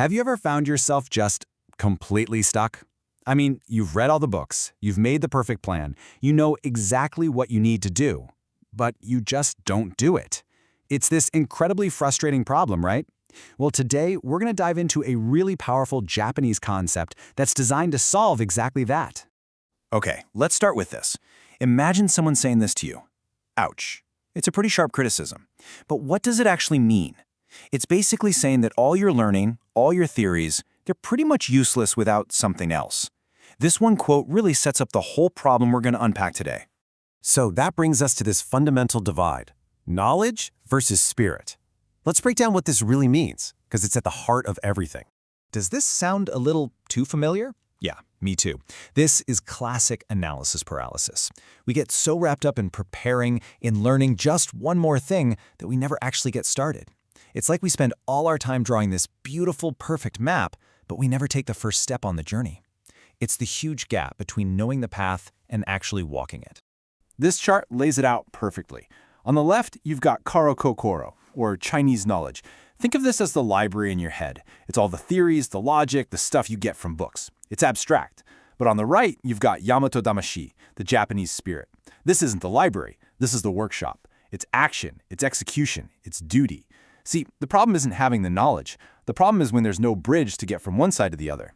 Have you ever found yourself just completely stuck? I mean, you've read all the books, you've made the perfect plan, you know exactly what you need to do, but you just don't do it. It's this incredibly frustrating problem, right? Well, today we're going to dive into a really powerful Japanese concept that's designed to solve exactly that. Okay, let's start with this. Imagine someone saying this to you. Ouch. It's a pretty sharp criticism. But what does it actually mean? It's basically saying that all your learning, all your theories, they're pretty much useless without something else. This one quote really sets up the whole problem we're going to unpack today. So that brings us to this fundamental divide, knowledge versus spirit. Let's break down what this really means, because it's at the heart of everything. Does this sound a little too familiar? Yeah, me too. This is classic analysis paralysis. We get so wrapped up in preparing, in learning just one more thing that we never actually get started. It's like we spend all our time drawing this beautiful, perfect map, but we never take the first step on the journey. It's the huge gap between knowing the path and actually walking it. This chart lays it out perfectly. On the left, you've got Karakokoro, or Chinese knowledge. Think of this as the library in your head. It's all the theories, the logic, the stuff you get from books. It's abstract. But on the right, you've got Yamato Damashii, the Japanese spirit. This isn't the library. This is the workshop. It's action, it's execution, it's duty. See, the problem isn't having the knowledge. The problem is when there's no bridge to get from one side to the other.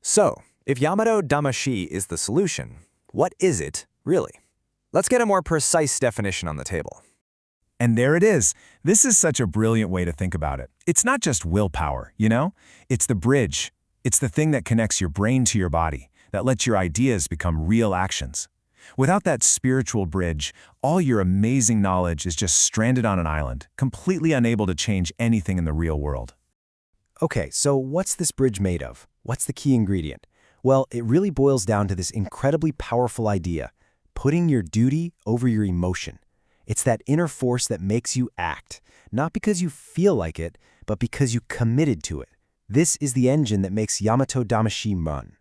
So, if Yamato Damashii is the solution, what is it really? Let's get a more precise definition on the table. And there it is. This is such a brilliant way to think about it. It's not just willpower, you know? It's the bridge. It's the thing that connects your brain to your body, that lets your ideas become real actions. Without that spiritual bridge, all your amazing knowledge is just stranded on an island, completely unable to change anything in the real world. Okay, so what's this bridge made of? What's the key ingredient? Well, it really boils down to this incredibly powerful idea, putting your duty over your emotion. It's that inner force that makes you act, not because you feel like it, but because you committed to it. This is the engine that makes Yamato Damashii run.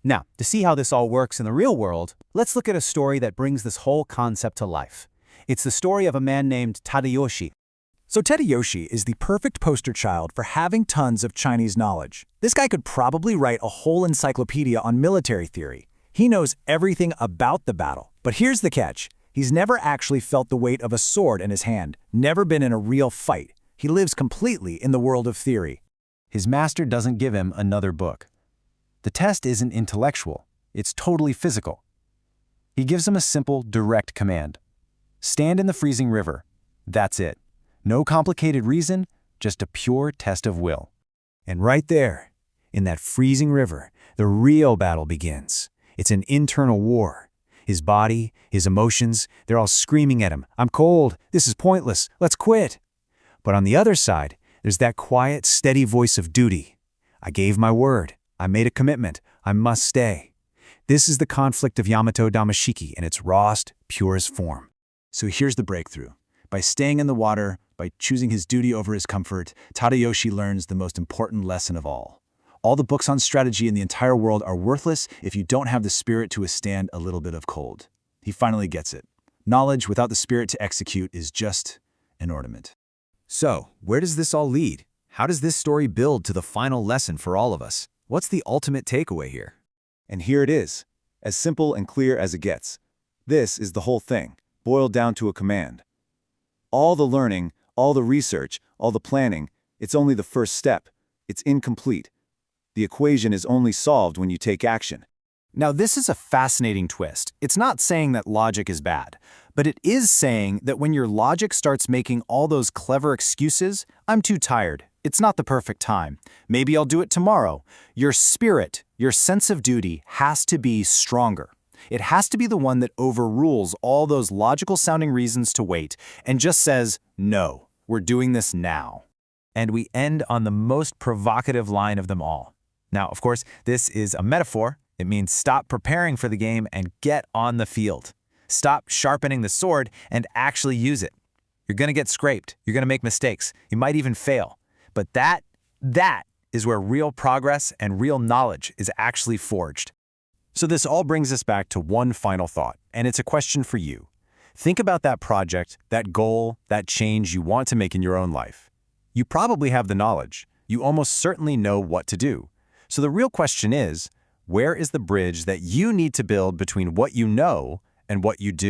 Now, to see how this all works in the real world, let's look at a story that brings this whole concept to life. It's the story of a man named Tadayoshi. So Tadayoshi is the perfect poster child for having tons of Chinese knowledge. This guy could probably write a whole encyclopedia on military theory. He knows everything about the battle. But here's the catch. He's never actually felt the weight of a sword in his hand, never been in a real fight. He lives completely in the world of theory. His master doesn't give him another book. The test isn't intellectual, it's totally physical. He gives him a simple, direct command. Stand in the freezing river. That's it. No complicated reason, just a pure test of will. And right there, in that freezing river, the real battle begins. It's an internal war. His body, his emotions, they're all screaming at him, "I'm cold, this is pointless, let's quit." But on the other side, there's that quiet, steady voice of duty. I gave my word. I made a commitment. I must stay. This is the conflict of Yamato Damashii in its rawest, purest form. So here's the breakthrough. By staying in the water, by choosing his duty over his comfort, Tadayoshi learns the most important lesson of all. All the books on strategy in the entire world are worthless if you don't have the spirit to withstand a little bit of cold. He finally gets it. Knowledge without the spirit to execute is just an ornament. So, where does this all lead? How does this story build to the final lesson for all of us? What's the ultimate takeaway here? And here it is, as simple and clear as it gets. This is the whole thing, boiled down to a command. All the learning, all the research, all the planning, it's only the first step. It's incomplete. The equation is only solved when you take action. Now, this is a fascinating twist. It's not saying that logic is bad, but it is saying that when your logic starts making all those clever excuses, "I'm too tired. It's not the perfect time. Maybe I'll do it tomorrow." Your spirit, your sense of duty, has to be stronger. It has to be the one that overrules all those logical-sounding reasons to wait and just says, "No, we're doing this now." And we end on the most provocative line of them all. Now, of course, this is a metaphor. It means stop preparing for the game and get on the field. Stop sharpening the sword and actually use it. You're going to get scraped. You're going to make mistakes. You might even fail. But that is where real progress and real knowledge is actually forged. So this all brings us back to one final thought, and it's a question for you. Think about that project, that goal, that change you want to make in your own life. You probably have the knowledge. you almost certainly know what to do. So the real question is, where is the bridge that you need to build between what you know and what you do?